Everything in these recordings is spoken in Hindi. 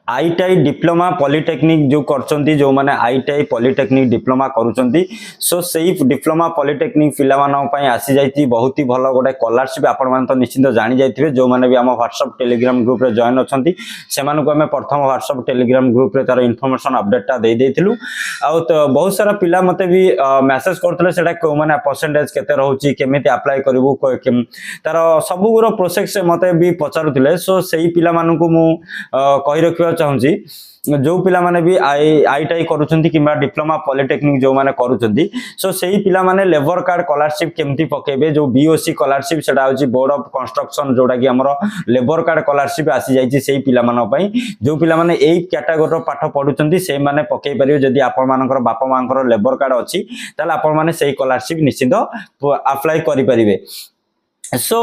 आईटीआई डिप्लोमा पॉलिटेक्निक जो करचंती जो माने आईटीआई पॉलिटेक्निक डिप्लोमा करूचंती सो सेही डिप्लोमा पॉलिटेक्निक पिला मानन पई आसी जाईती बहुत ही भलो गोटे स्कॉलरशिप आपण मान तो निश्चित जानि जाइथिबे जो माने भी हम व्हाट्सएप टेलीग्राम ग्रुप रे जॉइन अछंती से मानको को हमें प्रथम व्हाट्सएप टेलीग्राम ग्रुप रे तार इन्फॉर्मेशन अपडेटटा दे देथिलु आ तो बहुत सारा पिला मते भी मेसेज करथले सेटा को माने परसेंटेज केते रहउची केमिति अप्लाई करबु तार सबु गुरो प्रोसेस से मते भी पचारुथिले सो सेही पिला मानको मु कहि रखिबा चाहूची जो पिला माने भी आईटीआई करूछंती किबा डिप्लोमा पॉलिटेक्निक जो माने करूछंती सो सेही पिला माने लेबर कार्ड स्कॉलरशिप केमती पकेबे जो बीओसी स्कॉलरशिप सेटा होची बोर्ड ऑफ कंस्ट्रक्शन जोटा कि हमरो लेबर कार्ड स्कॉलरशिप आसी जाईची सेही पिला मानो पई जो पिला माने एई कैटेगरी रो पाठ पढुछंती से माने पकेइ परियो जदी आपण मानकर बापा मानकर लेबर कार्ड अछि ताले आपण माने सेही स्कॉलरशिप निश्चित अप्लाई करि परिबे सो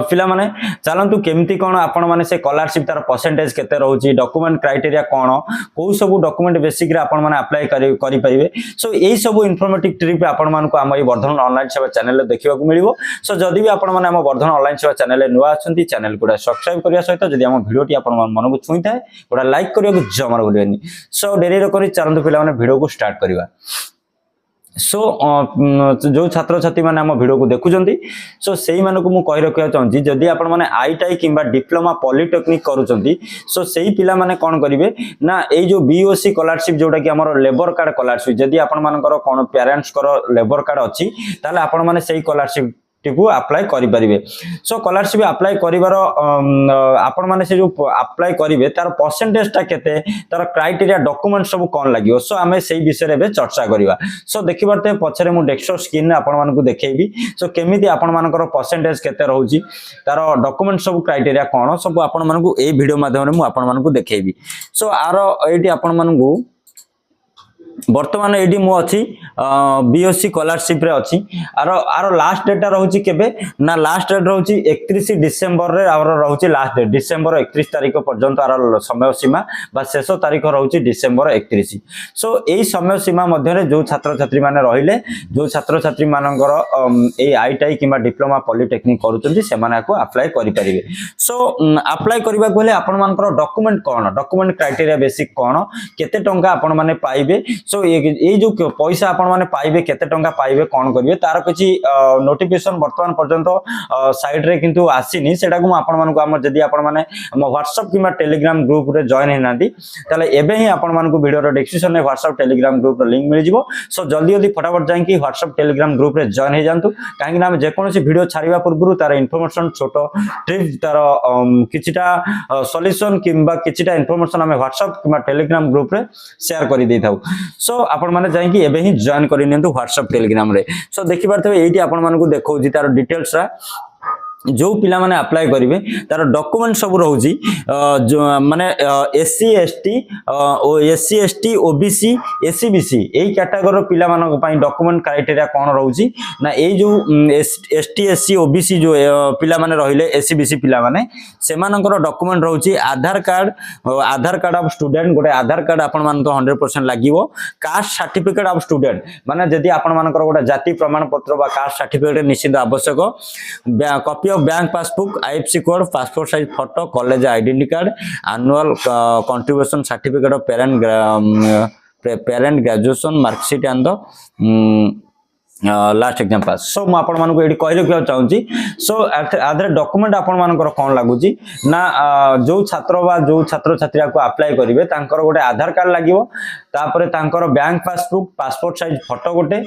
पिला माने चलंतु केमती कोन आपण माने से स्कॉलरशिप तार परसेंटेज केते रहउची डॉक्यूमेंट क्राइटेरिया कोन को सब डॉक्यूमेंट बेसिक रे आपण माने अप्लाई करि परिबे सो एई सब इन्फॉर्मेटिव ट्रिप आपण मान को हम ए वर्धन ऑनलाइन सेवा चैनल रे देखिबा को मिलिबो सो जदी भी आपण माने हम वर्धन ऑनलाइन सेवा चैनल रे नुवा अछंती चैनल को सब्सक्राइब करिया सहित जदी हम वीडियो टी आपण मन को छुई थाए गोटा लाइक करियो को जमर भूलिबेनी सो डेरी रे करी चलंतु पिला माने वीडियो को स्टार्ट करिवा सो जो छात्र छात्री माने हम वीडियो को देखुचंती सो सेही माने को मु कहि रखिया चाहूची जदी आपण माने आईटीआई किबा डिप्लोमा पॉलिटेक्निक करूचंती सो सेही पिला माने कोन करिवे ना ए जो बीओसी स्कॉलरशिप जोटा कि हमर लेबर कार्ड स्कॉलरशिप जदी आपण मानकर कोन पेरेंट्स कर लेबर कार्ड अछि ताले आपण माने सेही स्कॉलरशिप टिपु अप्लाई करि परिबे सो स्कॉलरशिप अप्लाई करिवार आपण माने से जो अप्लाई करिवे तार परसेंटेज ता केते तार क्राइटेरिया डॉक्यूमेंट सब कोन लागियो सो हमें सेही विषय रे चर्चा करिवा सो देखिबारते पछरे मु डेस्कटॉप स्क्रीन रे आपण मानकु देखेबी सो केमिति आपण मानकर परसेंटेज केते रहउची तार डॉक्यूमेंट सब क्राइटेरिया कोन सब आपण मानकु ए वीडियो माध्यम रे मु आपण मानकु देखेबी सो आरो एटी आपण मानकु वर्तमान एडी मु अछि बीओसी स्कॉलरशिप रे अछि आरो लास्ट डेटा रहउची केबे ना लास्ट डेट रहउची 31 डिसेंबर रे आरो रहउची लास्ट डेट डिसेंबर 31 तारिख पर्यंत आरो समय सीमा बा शेष तारिख रहउची डिसेंबर 31 सो एई समय सीमा मध्य रे जो छात्र छात्री माने रहिले जो छात्र छात्री मानकर ए आईटीआई किबा डिप्लोमा पॉलिटेक्निक करूचंती से माने को अप्लाई करि परिबे सो अप्लाई करबा कोले आपण मानकर डॉक्यूमेंट कोन डॉक्यूमेंट क्राइटेरिया बेसिक कोन केते टंका आपण माने पाइबे सो ये जो पैसा आपण माने पाइबे केते टंका पाइबे कोन करिवे तार किछि नोटिफिकेशन वर्तमान पर्यंत साइट रे किंतु आसीनी सेटा को आपण मान को हम जदी आपण माने हम व्हाट्सएप किबा टेलीग्राम ग्रुप रे जॉइन हे नांदी ताले एबे ही आपण मान को वीडियो रो डिस्क्रिप्शन में व्हाट्सएप टेलीग्राम ग्रुप रो लिंक मिल जिवो सो जल्दी जल्दी फटाफट जाई कि व्हाट्सएप टेलीग्राम ग्रुप रे जॉइन हे जानतु काहे ना हम जे कोनोसी वीडियो छाड़िबा पूर्व तार इन्फॉर्मेशन छोटो ट्रिप तार किछिटा सॉल्यूशन किबा किछिटा इन्फॉर्मेशन हम व्हाट्सएप किबा टेलीग्राम ग्रुप रे शेयर करि देथाउ सो आपण माने जाई कि एबे ही जॉइन करि नेंतु व्हाट्सएप टेलीग्राम रे सो देखि पारथबे एठी आपण माने को देखौजी तार डिटेल्स रा जो पिला माने अप्लाई करिवे तार डॉक्यूमेंट सब रहउजी जो माने एससी एसटी ओ एससी एसटी ओबीसी एससीबीसी एई कैटेगरी पिला मानक पई डॉक्यूमेंट क्राइटेरिया कोन रहउजी ना एई जो एसटी एससी ओबीसी जो पिला माने रहिले एससीबीसी पिला माने से मानकर डॉक्यूमेंट रहउजी आधार कार्ड ऑफ स्टूडेंट गोटे आधार कार्ड आपण मान तो 100% लागिवो कास्ट सर्टिफिकेट ऑफ स्टूडेंट माने जदी आपण मानकर गोटे जाति प्रमाण पत्र बा कास्ट सर्टिफिकेट निश्चित आवश्यक copy bank passbook IFC code passport size photo college identity card annual contribution certificate of parent graduation marksheet and last exam pass सो मु आपण मानको एडी कहि रखिया चाहूची सो आधर डॉक्यूमेंट आपण मानकर कोन लागुची ना जो छात्र बा जो छात्र छात्रिया को अप्लाई करिवे तांकर गोटे आधार कार्ड लागिवो तापरे तांकर bank passbook passport size photo गोटे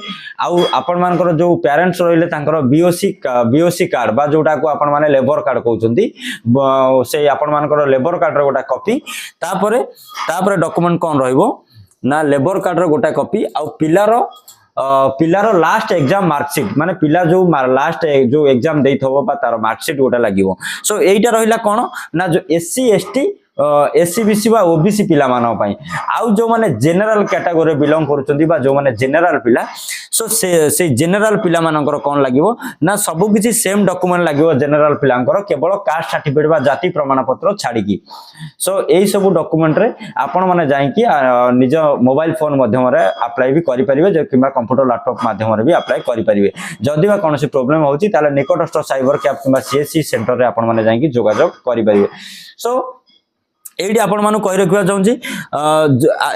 आउ आपण मानकर जो पेरेंट्स रहिले तांकर बीओसी कार्ड बा जोटा को आपण माने लेबर कार्ड कहउचंती से आपण मानकर लेबर कार्ड रो गोटा कॉपी तापरे डॉक्यूमेंट कोन रहइबो ना लेबर कार्ड रो गोटा कॉपी आउ पिलार लास्ट एग्जाम मार्कशीट माने पिला जो लास्ट जो एग्जाम देइथबो बा तार मार्कशीट गोटा लागिवो सो एइटा रहिला कोन ना जो एससी एसटी एससीबीसी बा ओबीसी पिला मानो पई आउ जो माने जनरल कैटेगरी बिलोंग करचंदी बा जो माने जनरल पिला सो से जनरल पिला मानकर कोन लागिवो ना सब किछि सेम डॉक्यूमेंट लागिवो जनरल पिलांकर केवल कास्ट सर्टिफिकेट बा जाति प्रमाण पत्र छाडी की सो एई सब डॉक्यूमेंट रे आपण माने जाई कि निज मोबाइल फोन माध्यम रे अप्लाई भी करि परिबे जे किबा कंप्यूटर लैपटॉप माध्यम रे भी अप्लाई करि परिबे जदी बा कोनोसी प्रॉब्लम होउची ताले निकटस्थ साइबर कैफ किबा सीएससी सेंटर रे आपण माने जाई कि जोगाजोग करि परिबे सो एडी आपण मानु कहि रखिबा चाहूची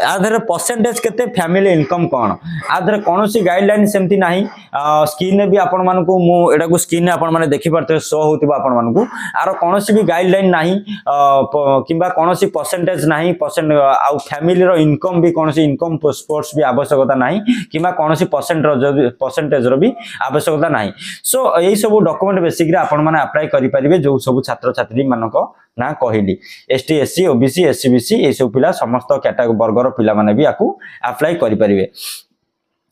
आधर परसेंटेज केते फैमिली इनकम कोन आधर कोनोसी गाइडलाइन सेमती नाही स्क्रीन ने भी आपण मानकु मु एडा को स्क्रीन ने आपण माने देखि परते शो होतिबा आपण मानकु आरो कोनोसी भी गाइडलाइन नाही किबा कोनोसी परसेंटेज नाही परसेंट आ फैमिली रो इनकम भी कोनोसी इनकम स्पोर्ट्स भी आवश्यकता नाही किबा कोनोसी परसेंटेज रो भी आवश्यकता नाही सो एई सब डॉक्यूमेंट बेसिक रे आपण माने अप्लाई करि परिबे जो सब छात्र छात्री मानको ना कहली ST SC OBC SC BC ए सब पिला समस्त कैटेगरी वर्गर पिला माने भी आकु अप्लाई करि परिबे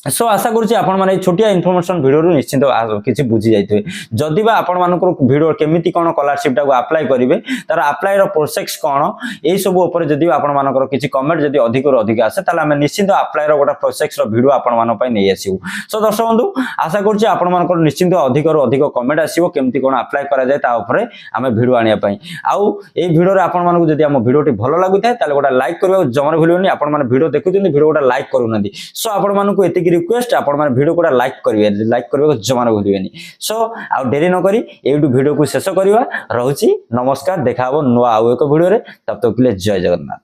सो आशा करूची आपण माने छोटिया इन्फॉर्मेशन वीडियो रु निश्चित किछि बुझी जाइतबे जदि बा आपण मानकर वीडियो केमिति कोन स्कॉलरशिप टा को अप्लाई करिवे तार अप्लाई रो प्रोसेस कोन ए सब ऊपर जदि आपण मानकर किछि कमेंट जदि अधिक रो अधिक आसे ताले हम निश्चित अप्लाई रो गोटा प्रोसेस रो वीडियो आपण मान पय नै आसीउ सो दर्शक बंधु आशा करूची आपण मानकर निश्चित अधिक रो अधिक कमेंट आसीबो केमिति कोन अप्लाई करा जाय ता ऊपर हम वीडियो आनिया पय आउ ए वीडियो रे आपण मानकु जदि हम वीडियो टी भलो लागुथाय ताले गोटा लाइक करबो जमर भूलियोनी आपण मान वीडियो देखुछन वीडियो गोटा लाइक करूनदी सो आपण मानकु एति रिक्वेस्ट आपण माने वीडियो को लाइक करबे जमाना भूलिबेनी सो आ डेरी न करी एटू वीडियो को शेष करबा रहउची नमस्कार देखा हो नुआ आउ एक वीडियो रे तब तक के लिए जय जगन्नाथ।